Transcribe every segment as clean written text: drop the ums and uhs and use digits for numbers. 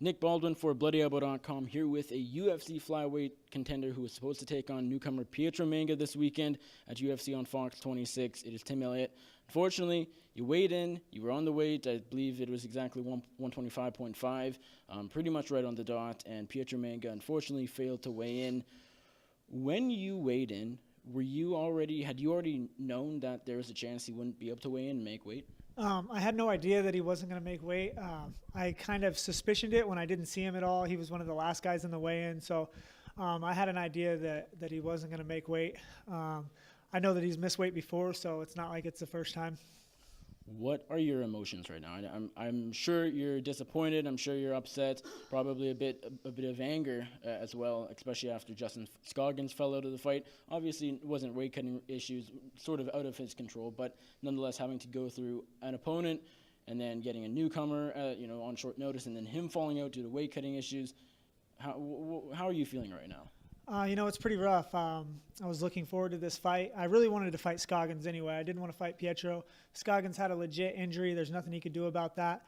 Nick Baldwin for BloodyElbow.com here with a UFC flyweight contender who is supposed to take on newcomer Pietro Menga this weekend at UFC on Fox 26. It is Tim Elliott. Unfortunately, you weighed in, you were on the weight, I believe it was exactly 125.5, pretty much right on the dot, and Pietro Menga unfortunately failed to weigh in. When you weighed in, had you already known that there was a chance he wouldn't be able to weigh in and make weight? I had no idea that he wasn't going to make weight. I kind of suspicioned it when I didn't see him at all. He was one of the last guys in the weigh-in, so I had an idea that he wasn't going to make weight. I know that he's missed weight before, so it's not like it's the first time. What are your emotions right now? I'm sure you're disappointed. I'm sure you're upset. Probably a bit of anger as well, especially after Justin Scoggins fell out of the fight. Obviously, it wasn't weight cutting issues, sort of out of his control, but nonetheless, having to go through an opponent and then getting a newcomer, on short notice, and then him falling out due to weight cutting issues. How are you feeling right now? It's pretty rough. I was looking forward to this fight. I really wanted to fight Scoggins anyway. I didn't want to fight Pietro. Scoggins had a legit injury. There's nothing he could do about that.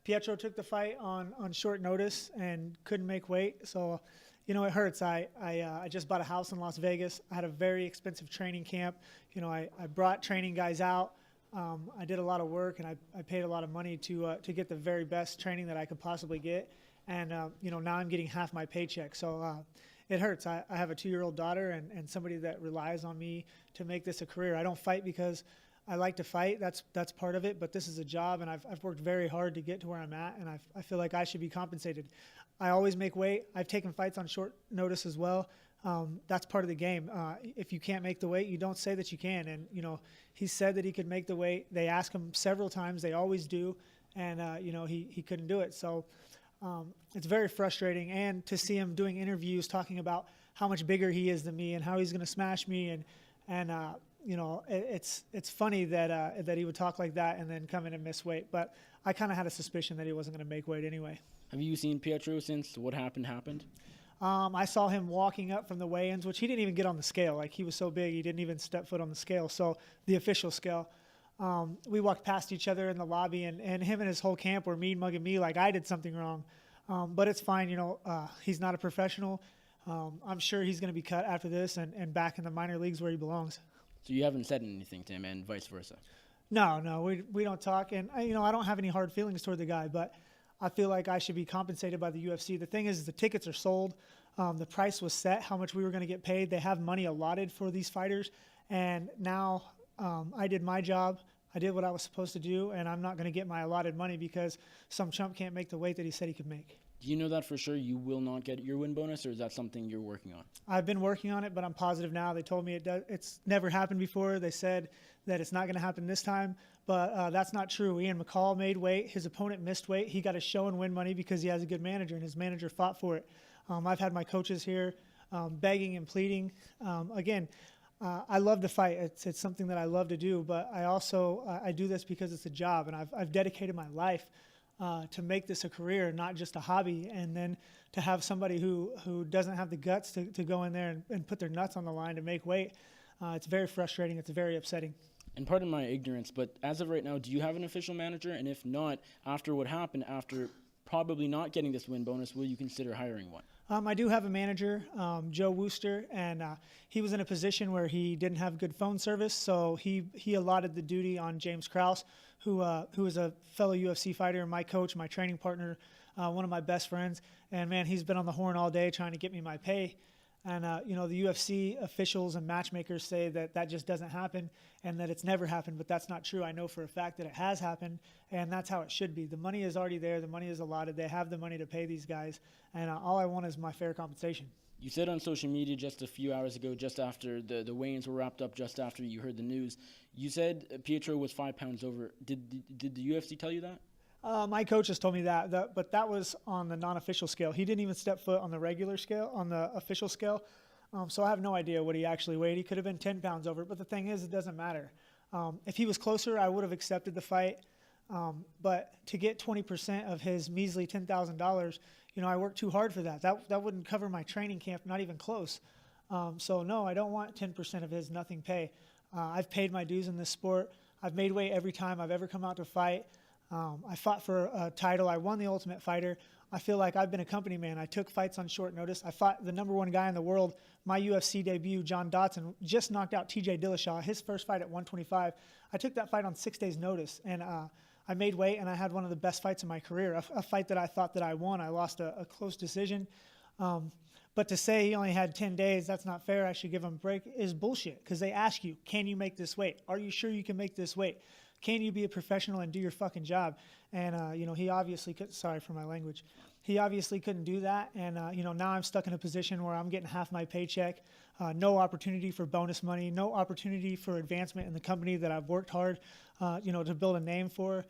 Pietro took the fight on short notice and couldn't make weight. So, it hurts. I just bought a house in Las Vegas. I had a very expensive training camp. I brought training guys out. I did a lot of work, and I paid a lot of money to get the very best training that I could possibly get. And, now I'm getting half my paycheck. So, it hurts. I have a 2-year-old daughter and somebody that relies on me to make this a career. I don't fight because I like to fight. That's part of it, but this is a job, and I've worked very hard to get to where I'm at, and I feel like I should be compensated. I always make weight. I've taken fights on short notice as well. That's part of the game. If you can't make the weight, you don't say that you can. And, he said that he could make the weight. They ask him several times. They always do. And, he couldn't do it. So it's very frustrating. And to see him doing interviews talking about how much bigger he is than me and how he's going to smash me. It's funny that he would talk like that and then come in and miss weight. But I kind of had a suspicion that he wasn't going to make weight anyway. Have you seen Pietro since what happened? I saw him walking up from the weigh-ins, which he didn't even get on the scale. Like, he was so big, he didn't even step foot on the scale. So the official scale. We walked past each other in the lobby, and him and his whole camp were mean-mugging me like I did something wrong. But it's fine, he's not a professional. I'm sure he's going to be cut after this and back in the minor leagues where he belongs. So you haven't said anything to him and vice versa? No, we don't talk. And, I don't have any hard feelings toward the guy, but I feel like I should be compensated by the UFC. The thing is the tickets are sold. The price was set, how much we were going to get paid. They have money allotted for these fighters. And now I did my job. I did what I was supposed to do, and I'm not going to get my allotted money because some chump can't make the weight that he said he could make. Do you know that for sure you will not get your win bonus, or is that something you're working on? I've been working on it, but I'm positive now. They told me it's never happened before. They said that it's not going to happen this time, but that's not true. Ian McCall made weight. His opponent missed weight. He got a show and win money because he has a good manager, and his manager fought for it. I've had my coaches here begging and pleading. I love to fight. It's something that I love to do, but I also I do this because it's a job, and I've dedicated my life to make this a career, not just a hobby. And then to have somebody who doesn't have the guts to go in there and put their nuts on the line to make weight, it's very frustrating. It's very upsetting. And pardon my ignorance, but as of right now, do you have an official manager? And if not, after what happened, after probably not getting this win bonus, will you consider hiring one? I do have a manager, Joe Wooster, and he was in a position where he didn't have good phone service, so he allotted the duty on James Krause, who is a fellow UFC fighter, my coach, my training partner, one of my best friends. And, man, he's been on the horn all day trying to get me my pay. And, the UFC officials and matchmakers say that just doesn't happen and that it's never happened, but that's not true. I know for a fact that it has happened, and that's how it should be. The money is already there. The money is allotted. They have the money to pay these guys, and all I want is my fair compensation. You said on social media just a few hours ago, just after the weigh-ins were wrapped up, just after you heard the news, you said Pietro was 5 pounds over. Did the UFC tell you that? My coaches told me that, but that was on the non-official scale. He didn't even step foot on the regular scale, on the official scale. So I have no idea what he actually weighed. He could have been 10 pounds over, but the thing is, it doesn't matter. If he was closer, I would have accepted the fight. But to get 20% of his measly $10,000, I worked too hard for that. That wouldn't cover my training camp, not even close. So no, I don't want 10% of his nothing pay. I've paid my dues in this sport. I've made weight every time I've ever come out to fight. I fought for a title. I won the Ultimate Fighter. I feel like I've been a company man. I took fights on short notice. I fought the #1 guy in the world. My UFC debut, John Dotson, just knocked out TJ Dillashaw, his first fight at 125. I took that fight on 6 days' notice, and I made weight, and I had one of the best fights of my career, a fight that I thought that I won. I lost a close decision. But to say he only had 10 days, that's not fair, I should give him a break, is bullshit. Because they ask you, can you make this weight? Are you sure you can make this weight? Can you be a professional and do your fucking job? And, he obviously could, sorry for my language. He obviously couldn't do that. And, now I'm stuck in a position where I'm getting half my paycheck, no opportunity for bonus money, no opportunity for advancement in the company that I've worked hard, to build a name for.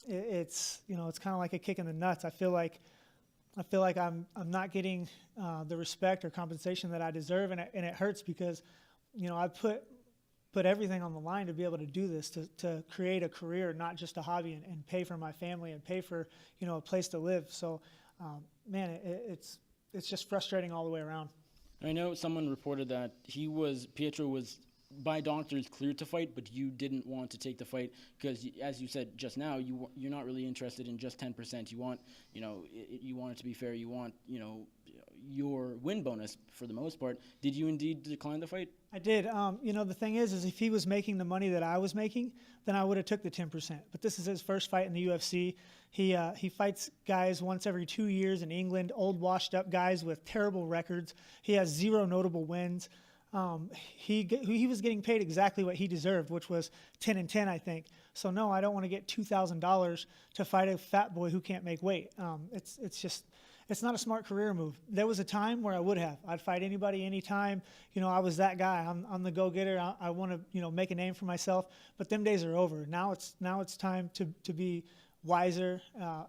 It's kind of like a kick in the nuts. I feel like I'm not getting the respect or compensation that I deserve, and it hurts because, I put everything on the line to be able to do this, to create a career, not just a hobby, and pay for my family and pay for, a place to live. So, it's just frustrating all the way around. I know someone reported that Pietro was by doctors cleared to fight, but you didn't want to take the fight because, as you said just now, you're not really interested in just 10%. You want, you want it to be fair. You want, your win bonus for the most part. Did you indeed decline the fight? I did. The thing is if he was making the money that I was making, then I would have took the 10%. But this is his first fight in the UFC. He fights guys once every 2 years in England, old washed up guys with terrible records. He has 0 notable wins. He was getting paid exactly what he deserved, which was 10-10, I think. So no, I don't want to get $2,000 to fight a fat boy who can't make weight. It's not a smart career move. There was a time where I would have. I'd fight anybody, anytime. I was that guy. I'm the go-getter. I want to, make a name for myself. But them days are over. Now it's time to be wiser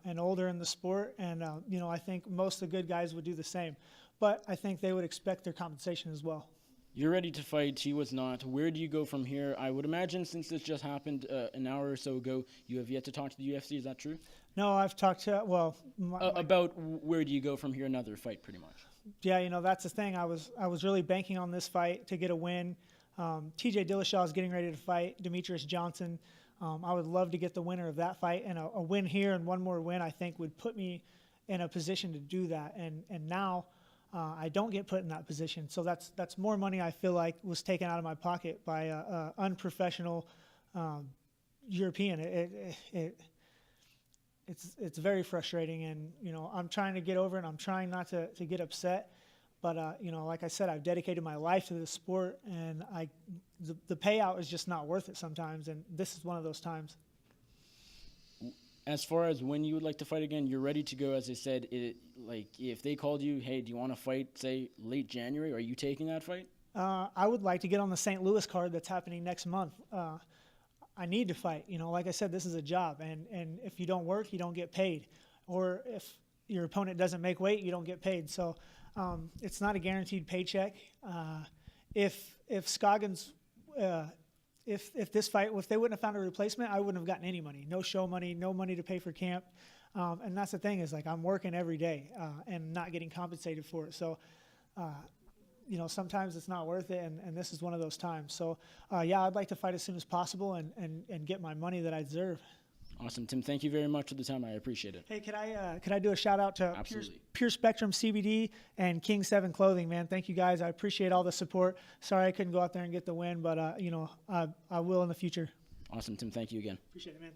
and older in the sport. And I think most of the good guys would do the same. But I think they would expect their compensation as well. You're ready to fight. He was not. Where do you go from here? I would imagine since this just happened an hour or so ago, you have yet to talk to the UFC. Is that true? No, I've talked to, about where do you go from here? Another fight, pretty much. Yeah, that's the thing. I was really banking on this fight to get a win. TJ Dillashaw is getting ready to fight Demetrius Johnson. I would love to get the winner of that fight, and a win here and one more win, I think, would put me in a position to do that. And now I don't get put in that position. So that's more money I feel like was taken out of my pocket by a unprofessional European. It's very frustrating, and I'm trying to get over it. I'm trying not to get upset, but like I said, I've dedicated my life to this sport, and the payout is just not worth it sometimes, and this is one of those times. As far as when you would like to fight again, you're ready to go. As I said, if they called you, hey, do you want to fight, say, late January? Are you taking that fight? I would like to get on the St. Louis card that's happening next month. I need to fight. Like I said, this is a job, and if you don't work, you don't get paid. Or if your opponent doesn't make weight, you don't get paid. So it's not a guaranteed paycheck. If Scoggins, if this fight, if they wouldn't have found a replacement, I wouldn't have gotten any money. No show money, no money to pay for camp. And that's the thing is, I'm working every day and not getting compensated for it. So, sometimes it's not worth it, and this is one of those times. So, I'd like to fight as soon as possible and get my money that I deserve. Awesome, Tim. Thank you very much for the time. I appreciate it. Hey, could I do a shout out to Pure Spectrum CBD and King 7 Clothing, man? Thank you guys. I appreciate all the support. Sorry I couldn't go out there and get the win, but I will in the future. Awesome, Tim. Thank you again. Appreciate it, man.